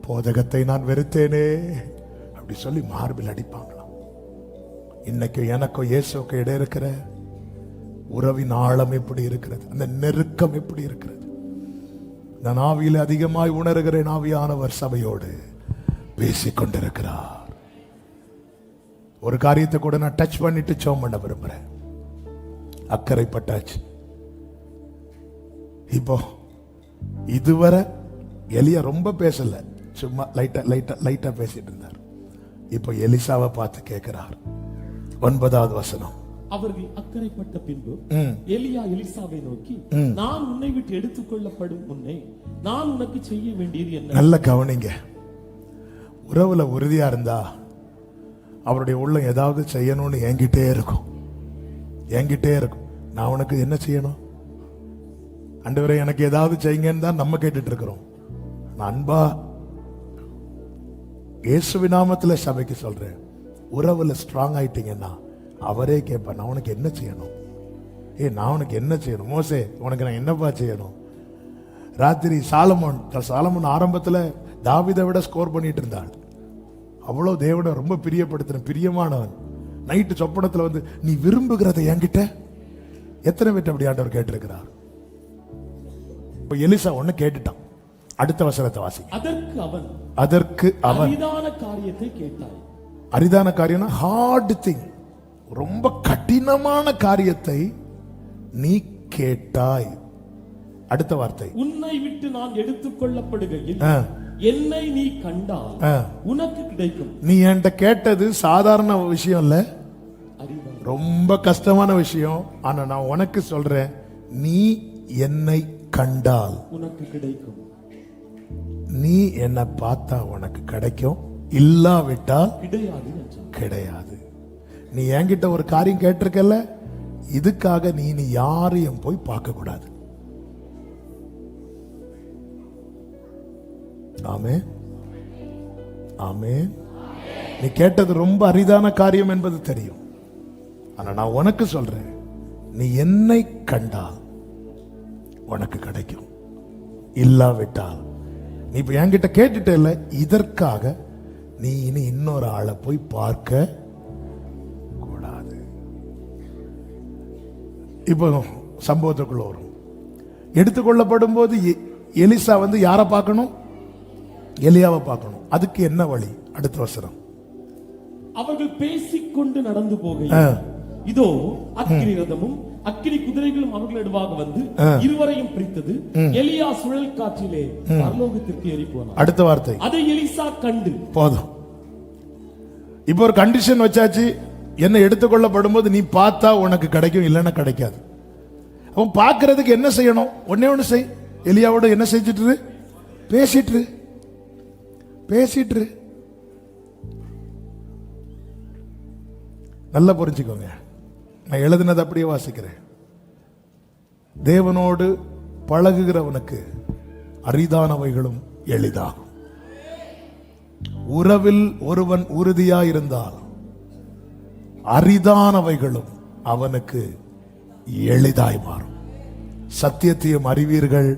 போதகத்தை நான் வெறுத்தேனே அப்படி சொல்லி மார்பில் அடிப்பாங்களாம். இன்னைக்கு எனக்கும் இயேசுக்கு இடையே இருக்கிற உறவின் ஆழம் எப்படி இருக்கிறது, அந்த நெருக்கம் எப்படி இருக்கிறது? நான் ஆவியில அதிகமாய் உணர்கிறேன். ஆவியானவர் சபையோடு பேசிக் கொண்டிருக்கிறார். ஒரு காரியத்தை கூட நான் டச் பண்ணிட்டு ஜெபம் பண்ண விரும்புறேன். அக்கறைப்பட்டாச்சு. இப்போ இதுவரை எலியா ரொம்ப பேசல, சும்மா லைட்டா பேசிட்டு இருந்தார். இப்ப எலிசாவை பார்த்து கேட்கிறார். 9வது வசனம். அவர்கள் அக்கறைப்பட்ட பின்பு எலியா எலிசாவை நோக்கி, நான் உன்னை விட்டு எடுத்துக்கொள்ளப்படும் முன்னே நான் உனக்கு செய்ய வேண்டியது என்ன? நல்ல கவனிங்க. உறவுல உறுதியா இருந்தா அவருடைய உள்ளம் ஏதாவது செய்யணும்னு என்கிட்டே இருக்கும். நான் உனக்கு என்ன செய்யணும் ஆண்டவரே, எனக்கு ஏதாவது செய்யுங்கன்னு தான் நம்ம கேட்டுட்டு இருக்கிறோம். நான் அன்பா இயேசுவின் நாமத்துல சபைக்கு சொல்றேன், உறவுல ஸ்ட்ராங் ஆயிட்டீங்கன்னா அவரே கேட்பார், நான் உனக்கு என்ன செய்யணும்? நான் உனக்கு என்ன செய்யணும்? மோசே, உனக்கு நான் என்னப்பா செய்யணும்? ராத்திரி சாலமோன் ஆரம்பத்துல தாவீதை விட ஸ்கோர் பண்ணிட்டு இருந்தாள். அவ்வளவு தேவனை ரொம்ப பிரியமானவன். நைட்டு சொப்பனத்துல வந்து, நீ விரும்புகிறத என்கிட்ட எத்தனை பேர் அப்படி ஆண்டவர் கேட்டிருக்கிறார்? இப்ப எலிசா ஒண்ணு கேட்டுட்டான். அடுத்த வசனத்தை வாசி. அதற்கு அவன் அரிதான காரியத்தை கேட்டாய். அரிதான காரியம்னா ஹார்ட் திங், ரொம்ப கடினமான காரியத்தை நீ கேட்டாய். அடுத்த வார்த்தை, உன்னை விட்டு நான் எடுத்துக்கொள்ளப்படுகையில் என்னை நீ கண்டால் உனக்கு கிடைக்கும். நீ என்கிட்ட கேட்டது சாதாரண விஷயம் இல்ல, ரொம்ப கஷ்டமான விஷயம். ஆனா நான் உனக்கு சொல்றேன், நீ என்னை கண்டால் உனக்கு கிடைக்கும். நீ என்னை பார்த்தா உனக்கு கிடைக்கும், இல்லாவிட்டால் கிடையாது. நீ என்கிட்ட ஒரு காரியம் கேட்டிருக்கல, இதுக்காக நீ யாரையும் போய் பார்க்க கூடாது. ஆமென், ஆமென். நீ கேட்டது ரொம்ப அரிதான காரியம் என்பது தெரியும். ஆனா நான் உனக்கு சொல்றேன், நீ என்னை கண்டால் உனக்கு கிடைக்கும், இல்லாவிட்டால் நீ இப்ப என்கிட்ட கேட்டுட்ட இல்ல, இதற்காக நீ இனி இன்னொரு ஆளை போய் பார்க்க கூடாது. இப்போ சம்பவத்துக்குள்ள வரும். எடுத்துக்கொள்ளப்படும் போது எலிசா வந்து யாரை பார்க்கணும்? எலியாவை பார்க்கணும். அதுக்கு என்ன வழி? அடுத்த வசனம். அவர்கள் பேசிக்கொண்டு நடந்து போக, இதோ அக்கினி ரதமும் அக்கினி குதிரைகளும் அவர்களிடமாக வந்து இருவரையும் பிரித்தது. எலியா சுழல் காற்றிலே பரலோகத்திற்கு ஏறி போனார். அடுத்த வார்த்தை, அதை எலிசா கண்டு. போதும். இப்போ ஒரு கண்டிஷன் வச்சாச்சு. என்ன எடுத்துக்கொள்ளப்படும் போது நீ பார்த்தா உனக்கு கிடைக்கும், இல்லைன்னா கிடைக்காது. அவன் பார்க்கறதுக்கு என்ன செய்யணும்? ஒன்னே ஒண்ணு செய். எலியாவோட என்ன செஞ்சிட்டு? பேசிட்டு. நல்லா புரிஞ்சுக்கோங்க, நான் எழுதினது அப்படியே வாசிக்கிறேன். தேவனோடு பழகுகிறவனுக்கு அரிதானவைகளும் எளிதாகும். உறவில் ஒருவன் உறுதியாயிருந்தால் அரிதானவைகளும் அவனுக்கு எளிதாய் மாறும். சத்தியத்தையும் அறிவீர்கள்,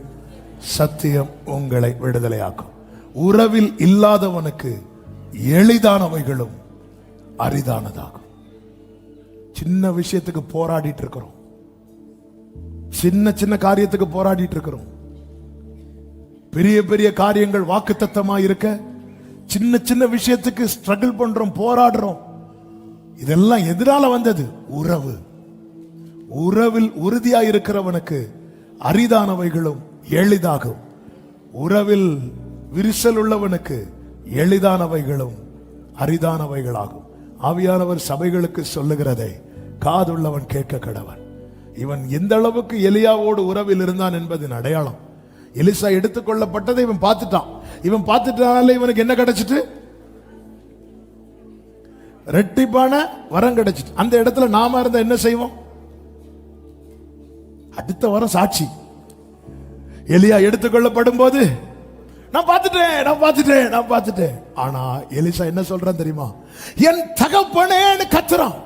சத்தியம் உங்களை விடுதலையாக்கும். உறவில் இல்லாதவனுக்கு எளிதானவைகளும் அரிதானதாகும். சின்ன விஷயத்துக்கு போராடிட்டு இருக்கிறோம், சின்ன காரியத்துக்கு போராடிட்டு இருக்கிறோம். பெரிய காரியங்கள் வாக்குத்தத்தமா இருக்க சின்ன விஷயத்துக்கு ஸ்ட்ரகிள் பண்றோம், போராடுறோம். இதெல்லாம் எதிரால வந்தது உறவு. உறவில் உறுதியா இருக்கிறவனுக்கு அரிதானவைகளும் எளிதாகும். உறவில் விரிசல் உள்ளவனுக்கு எளிதானவைகளும் அரிதானவைகளாகும். ஆவியானவர் சபைகளுக்கு சொல்லுகிறதை காதுள்ளவன் கேட்க கடவன். இவன் எந்த அளவுக்கு எலியாவோடு உறவில் இருந்தான் என்பதன் அடையாளம். எலிசா எடுத்துக்கொள்ளப்பட்டதை இவன் பார்த்துட்டான். இவன் பார்த்துட்டால இவனுக்கு என்ன கிடைச்சிட்டு? ரெட்டிப்பான வரம் கிடைச்சிட்டு. அந்த இடத்துல நாம இருந்தா என்ன செய்வோம்? அடுத்த வரம் சாட்சி. எலியா எடுத்துக்கொள்ளப்படும் போது நான் பார்த்துட்டேன். ஆனா எலிசா என்ன சொல்றான் தெரியுமா? என் தகப்பனேன்னு கத்துறான்.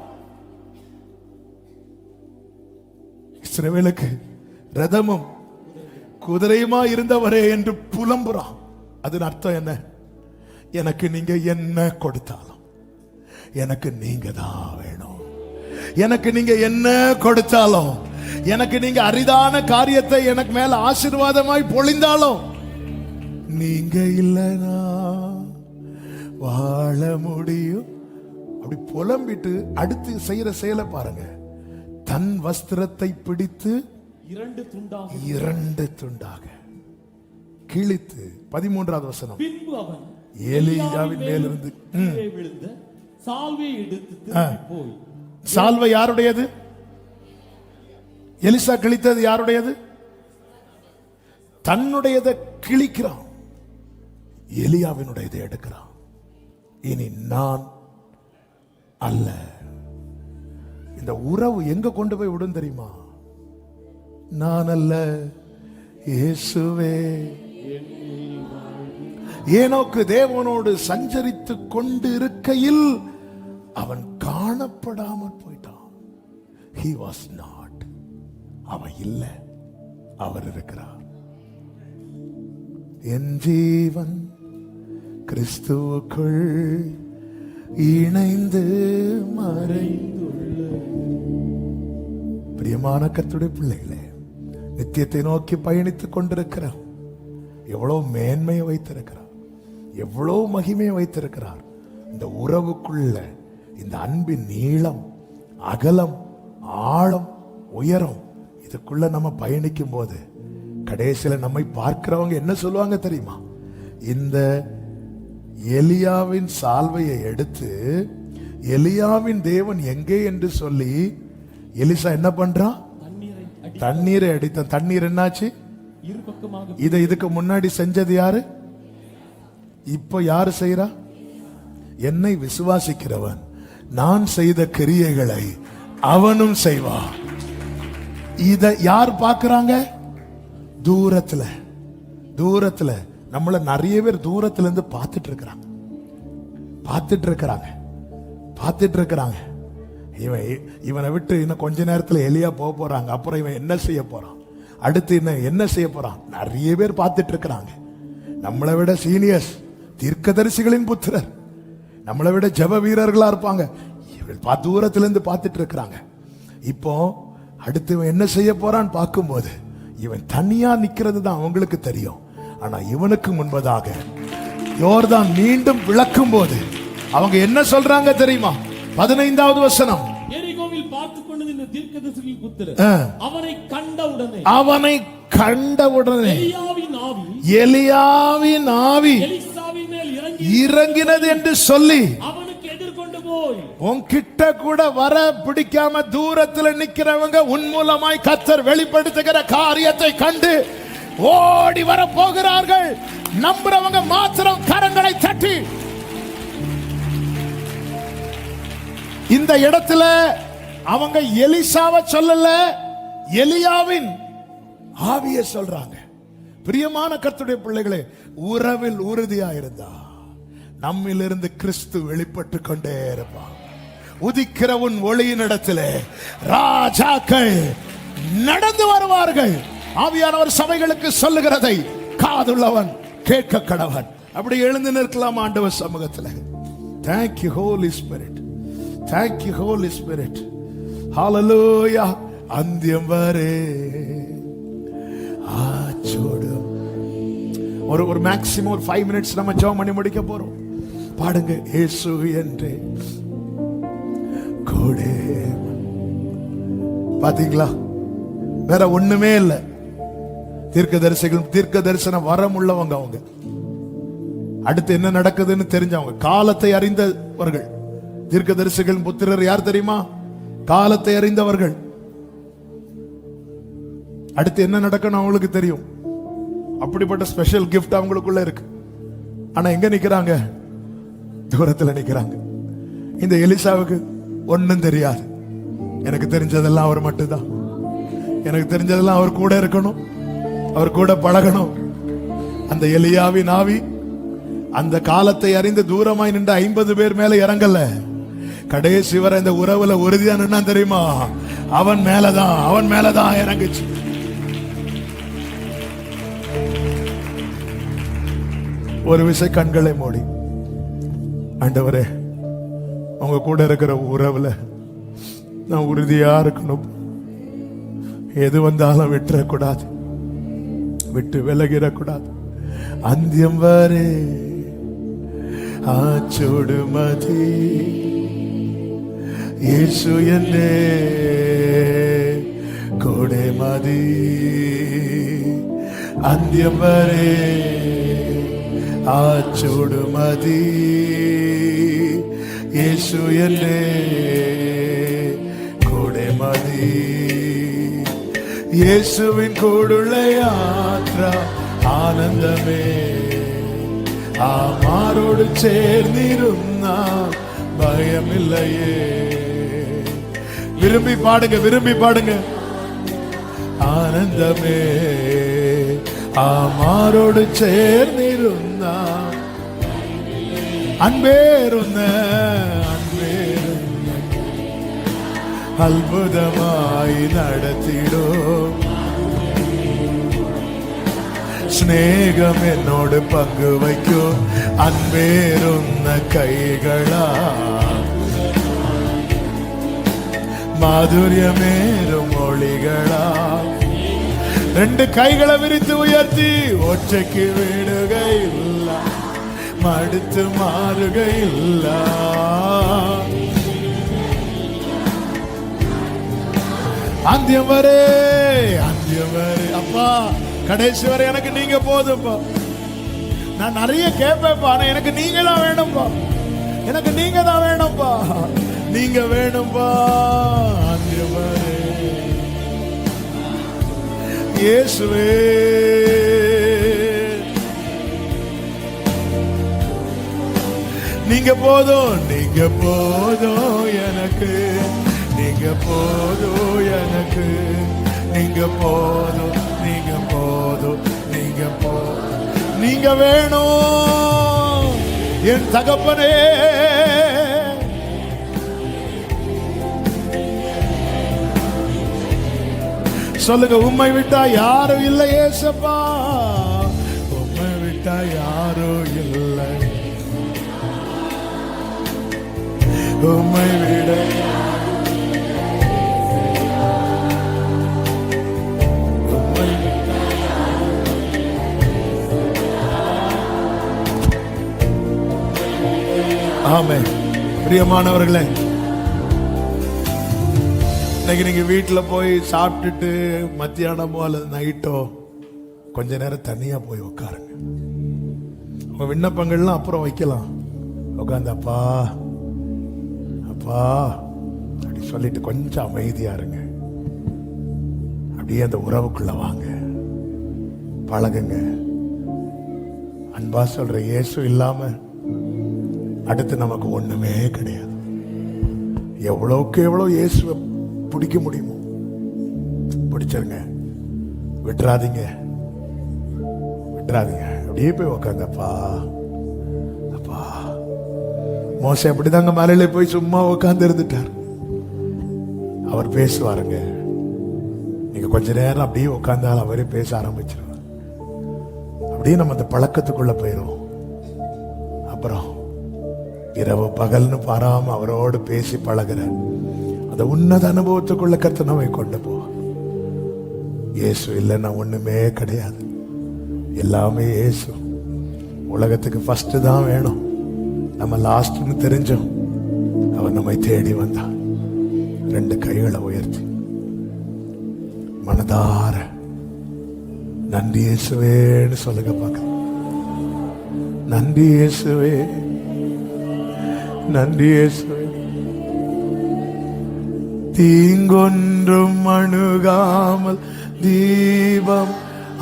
இஸ்ரவேலுக்கு ரதமும் குதிரையுமா இருந்தவரே என்று புலம்புறான். அதன் அர்த்தம் என்ன? எனக்கு நீங்க என்ன கொடுத்தாலும் எனக்கு நீங்க தான் வேணும். எனக்கு நீங்க என்ன கொடுத்தாலும், எனக்கு நீங்க அரிதான காரியத்தை எனக்கு மேல ஆசீர்வாதமாய் பொழிந்தாலும், நீங்க இல்லனா வாழ முடியும். அப்படி புலம்பிட்டு அடுத்து செய்யற செயலை பாருங்க. தன் வஸ்திரத்தை பிடித்து இரண்டு துண்டாக கிழித்து. 13வது வசனம். எலியாவின் மேலிருந்து கீழே விழுந்த சால்வையை எடுத்து திரும்பி போய் சால்வை யாருடையது? எலிசா கிழித்தது யாருடையது? தன்னுடையதை கிழிக்கிறான், எலியாவினுடையதை எடுக்கிறான். இனி நான் அல்ல. இந்த உறவு எங்க கொண்டு போய் விடும் தெரியுமா? நான் அல்ல, இயேசுவே. ஏனோக்கு தேவனோடு சஞ்சரித்துக் கொண்டு இருக்கையில் அவன் காணப்படாமல் போயிட்டான். He was not. அவன் இல்ல, அவர் இருக்கிறார். என் ஜீவன் கிறிஸ்துவுக்குள் இணைந்து மறைந்துள்ள. பிரியமான கர்த்தருடைய பிள்ளைகளே, நித்தியத்தை நோக்கி பயணித்துக் கொண்டிருக்கிறார். எவ்வளவு மேன்மையை வைத்திருக்கிறார், எவ்வளவு மகிமையை வைத்திருக்கிறார். இந்த உறவுக்குள்ள இந்த அன்பின் நீளம், அகலம், ஆழம், உயரம், இதுக்குள்ள நம்ம பயணிக்கும் போது கடைசியில நம்மை பார்க்கிறவங்க என்ன சொல்லுவாங்க தெரியுமா? இந்த எலியாவின் சால்வையை எடுத்து எலியாவின் தேவன் எங்கே என்று சொல்லி எலிசா என்ன பண்றான்? தண்ணீரை அடித்தான். தண்ணீர் என்னாச்சு? இதுக்கு முன்னாடி செஞ்சது யாரு? இப்ப யாரு செய்யறா? என்னை விசுவாசிக்கிறவன் நான் செய்த கிரியைகளை அவனும் செய்வான். இத யார் பார்க்கறாங்க? தூரத்துல. தூரத்துல நம்மள நிறைய பேர் தூரத்துல இருந்து பார்த்துட்டு இருக்கிறாங்க. இவனை விட்டு இன்னும் கொஞ்ச நேரத்துல எலியா போக போறாங்க. அப்புறம் இவன் என்ன செய்ய போறான், அடுத்து என்ன செய்ய போறான், நிறைய பேர் பார்த்துட்டு இருக்கிறாங்க. நம்மளை விட சீனியர்ஸ், தீர்க்கதரிசிகளின் புத்திரர், நம்மளை விட ஜெப வீரர்களா இருப்பாங்க. தூரத்துல இருந்து பார்த்துட்டு இருக்கிறாங்க. இப்போ அடுத்து இவன் என்ன செய்ய போறான்னு பார்க்கும்போது இவன் தனியா நிக்கிறது தான் அவங்களுக்கு தெரியும். ஆனா இவனுக்கு முன்பதாக யோர்தான் மீண்டும் விளக்கும் போது அவங்க என்ன சொல்றாங்க தெரியுமா? 15வது வசனம். எரிகோவில் பார்த்துக் கொண்டிருந்த தீர்க்கதரிசிகளின் புத்திரர் அவனை கண்டவுடனே எலியாவின் ஆவி எலிசாவின் மேல் இறங்கினது என்று சொல்லி அவனுக்கு எதிர்கொண்டு போய், உன்கிட்ட கூட வர பிடிக்காம தூரத்தில் நிக்கிறவங்க உன் மூலமாய் கர்த்தர் வெளிப்படுத்துகிற காரியத்தை கண்டு ஓடி வர போகிறார்கள். நம்புறவங்க மாத்திரம் கரங்களை தட்டி இந்த இடத்துல அவங்க எலிசாவை சொல்லல, எலியாவின் ஆவியை சொல்றாங்க. பிரியமான கர்த்தருடைய பிள்ளைகளே, உறவில் உறுதியா இருந்தா நம்மிலிருந்து கிறிஸ்து வெளிப்பட்டு கொண்டே இருப்பார். உதிக்கிற உன் ஒளியின் இடத்திலே ராஜாக்கள் நடந்து வருவார்கள். ஆவியானவர் சபைகளுக்கு சொல்லுகிறதை காதுள்ளவன் கேட்க கடவன். அப்படி எழுந்து நிற்கலாம் ஆண்டவர் சமூகத்தில். Thank you Holy Spirit. Thank you Holy Spirit. Hallelujah. அந்தியம் வரை ஆச்சோடும். ஒரு மேக்ஸிமம் ஒரு 5 minutes நம்ம ஜெபம் பண்ணி முடிக்க போறோம். பாடுங்க, இயேசு என்றே கோடே. பாத்தீங்களா, வேற ஒண்ணுமே இல்லை. தீர்க்க தரிசன வரம் உள்ளவங்க அவங்க. அடுத்து என்ன நடக்குதுன்னு தெரிஞ்சவங்க, காலத்தை அறிந்தவர்கள். தீர்க்கதரிசிகளின் புத்திரர் யார் தெரியுமா? காலத்தை அறிந்தவர்கள். அடுத்து என்ன நடக்கணும் அவங்களுக்கு தெரியும். அப்படிப்பட்ட ஸ்பெஷல் கிஃப்ட் அவங்களுக்குள்ள இருக்கு. ஆனா எங்க நிக்கிறாங்க? தூரத்துல நிக்கிறாங்க. இந்த எலிசாவுக்கு ஒண்ணும் தெரியாது. எனக்கு தெரிஞ்சதெல்லாம் அவர் மட்டும்தான். எனக்கு தெரிஞ்சதெல்லாம் அவர் கூட இருக்கணும், அவர் கூட பழகணும். அந்த எலியாவின் ஆவி அந்த காலத்தை அறிந்து தூரமாய் நின்ற 50 பேர் மேல இறங்கல. கடைசி வரை இந்த உறவுல உறுதியா நின்னா தெரியுமா? அவன் மேலதான் இறங்குச்சு. ஒரு விசை கண்களை மூடி, ஆண்டவரே உங்க கூட இருக்கிற உறவுல நான் உறுதியா இருக்கணும். எது வந்தாலும் விட்டுறக்கூடாது, விட்டு விலகிடக்கூடாது. அந்தியம் வரை ஆச்சோடு மதி இயேசு என்னே கோடே மதி. அந்தியம் வரை ஆச்சோடுமதி இயேசு என்னே கூடமதி இயேசுவின் கூடுள்ள யாத்ரா ஆனந்தமே ஆமாரோடு சேர்ந்திருந்தால் பயமில்லையே. விரும்பி பாடுங்க, விரும்பி பாடுங்க. ஆனந்தமே ஆமாரோடு சேர்ந்திருந்தால் அன்பேருந்த அன்பேருந்த அற்புதமாய் நடத்திடும் ஸ்நேகம் என்னோடு பங்கு வைக்கும் அன்பேருந்த கைகளா மாதுரியமேறும் மொழிகளா ரெண்டு கைகளை விரித்து உயர்த்தி ஒற்றைக்கு விடுகை இல்ல மடுத்து மாறுகை இல்ல அந்தியம் வரே அப்பா கடைசி வரை எனக்கு நீங்க போதும்பா. நான் நிறைய கேட்பேன்ப்பா, ஆனா எனக்கு நீங்க தான் வேணும்பா, எனக்கு நீங்க தான் வேணும்பா, நீங்க வேணும்பா. அந்தியம் வரே இயேசுவே நீங்க போதும், நீங்க போதும் எனக்கு, நீங்க போதும் எனக்கு, நீங்க போதும், நீங்க போதும், நீங்க போதும், நீங்க வேணும் என் தகப்பனே. சொல்லுங்க, உம்மை விட்டா யாரும் இல்லை ஏசப்பா, உம்மை விட்டா யாரும் இல்லை, உம்மை விட ஆமென். பிரியமானவர்களே, இன்னைக்கு நீங்க வீட்டுல போய் சாப்பிட்டுட்டு மத்தியானமோ அல்லது நைட்டோ கொஞ்ச நேரம் தனியா போய் உட்காருங்க. உங்க விண்ணப்பங்கள்லாம் அப்புறம் வைக்கலாம். உட்காந்து அப்பா அப்பா அப்படி சொல்லிட்டு கொஞ்சம் அமைதியா இருங்க. அப்படியே அந்த உறவுக்குள்ள வாங்க, பழகுங்க. அன்பா சொல்ற இயேசு இல்லாம அடுத்து நமக்கு ஒண்ணுமே கிடையாது. எவ்வளவுக்கு எவ்வளவு இயேசுவை பிடிக்க முடியுமோ பிடிச்சிருங்க, விட்டுறாதீங்க, விட்டுறாதீங்க. அப்படியே போய் உக்காங்க. அப்பா அப்பா. மோசே அப்படிதாங்க மலையில போய் சும்மா உட்கார்ந்து இருந்துட்டார். அவர் பேசுவாருங்க. நீங்க கொஞ்ச நேரம் அப்படியே உட்கார்ந்தால் அவரே பேச ஆரம்பிச்சிருவார். அப்படியே நம்ம அந்த பழக்கத்துக்குள்ள போயிடும். அப்புறம் இரவு பகல்னு பாராம அவரோடு பேசி பழகுற அந்த உன்னத அனுபவத்துக்குள்ள கர்த்தர் நம்மை கொண்டு போ. இயேசு இல்லைன்னா ஒண்ணுமே கிடையாது, எல்லாமே இயேசு. உலகத்துக்கு ஃபர்ஸ்ட் தான் வேணும், நம்ம லாஸ்ட்னு தெரிஞ்சோம். அவர் நம்மை தேடி வந்தார். ரெண்டு கைகளை உயர்த்தி மனதார நன்றி இயேசுவேன்னு சொல்லுங்க பார்க்க. நன்றி இயேசுவே, நன்றி இயேசுவே. தீங்கொன்றும் அணுகாமல் தீபம்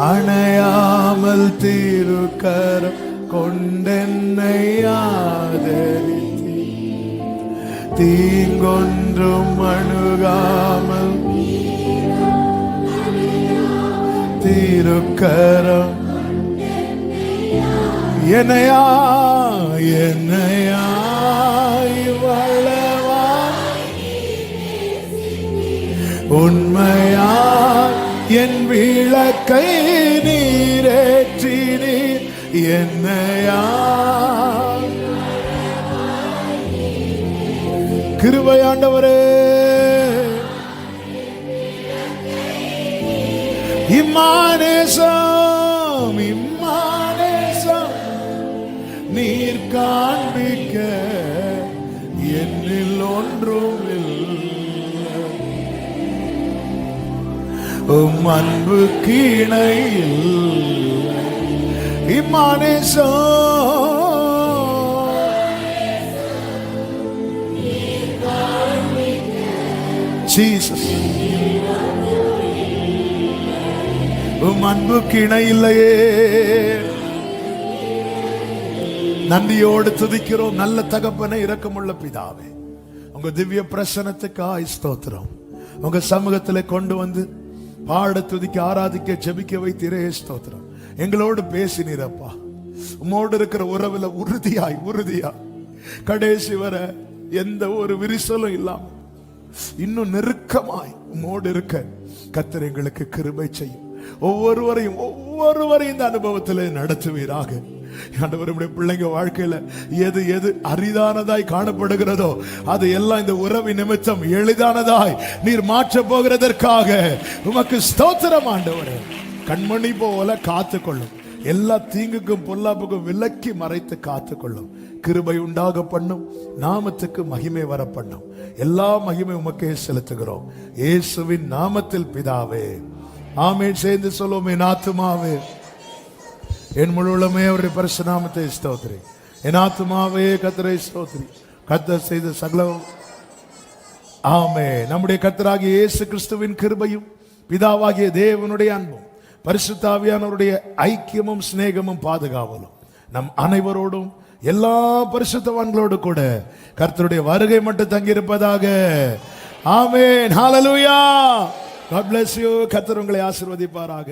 அணையாமல் திருக்கரம் கொண்டென்னை ஆதரித்தீ. தீங்கொன்றும் அணுகாமல் திருக்கரம் என்னையா என்னையா வளவா உண்மையா என் விளக்கை நீரேற்றினி. என்னையா கிருபையாண்டவரே, இம்மானேசம் இம்மானேசம் நீர் காண்பிக்க என்னில் ஒன்றும் இல்லை. உம் அன்பு கீழை இம்மானேசோ ஜீசஸ் உம் அன்புக்கு இணை இல்லையே. நன்றியோடு துதிக்கிறோம் நல்ல தகப்பனை, இரக்கமுள்ள பிதாவே. உங்க திவ்ய பிரசனத்துக்காய் ஸ்தோத்திரம். உங்க சமூகத்துல கொண்டு வந்து பாட, துதிக்க, ஆராதிக்க, ஜெபிக்க வைத்தீரே ஸ்தோத்திரம். எங்களோடு பேசினீரப்பா. உம்மோடு இருக்கிற உறவுல உறுதியா கடைசி வர எந்த ஒரு விரிசலும் இல்லாம இன்னும் நெருக்கமாய் உம்மோடு இருக்க கர்த்தர் எங்களுக்கு கிருபை செய்யும். ஒவ்வொருவரையும் இந்த அனுபவத்தில் நடத்துவீராக. ஆண்டவருடைய பிள்ளைங்க வாழ்க்கையில எது எது அரிதானதாய் காணப்படுகிறதோ அது எல்லாம் இந்த உறவு நிமித்தம் எளிதானதாய் நீர் மாற்ற போகிறதற்காக உமக்கு ஸ்தோத்திரம் ஆண்டவரே. கண்மணி போல காத்துக்கொள்ளும், எல்லா தீங்குக்கும் பொல்லாப்புக்கும் விலக்கி மறைத்து காத்துக்கொள்ளும். கிருபை உண்டாக பண்ணும், நாமத்துக்கு மகிமை வர பண்ணும். எல்லா மகிமை உமக்கே செலுத்துகிறோம் இயேசுவின் நாமத்தில் பிதாவே, ஆமென். சேர்ந்து சொல்லுவோம், என் ஆத்துமாவே என் முழுவதுமே அவருடைய பரிசு நாமத்தை ஸ்தோத்திரி. என் ஆத்துமாவே கர்த்தரை ஸ்தோத்திரி. கர்த்தர் செய்த சகலம். ஆமென். நம்முடைய கர்த்தராகிய இயேசு கிறிஸ்துவின் கிருபையும் பிதாவாகிய தேவனுடைய அன்பும் பரிசுத்த ஆவியானவருடைய ஐக்கியமும் சிநேகமும் பாதுகாவலும் நம் அனைவரோடும் எல்லா பரிசுத்தவான்களோடு கூட கர்த்தருடைய வருகை மட்டும் தங்கியிருப்பதாக. ஆமென். ஹalleluya. God bless you. கர்த்தர் உங்களை ஆசீர்வதிப்பாராக.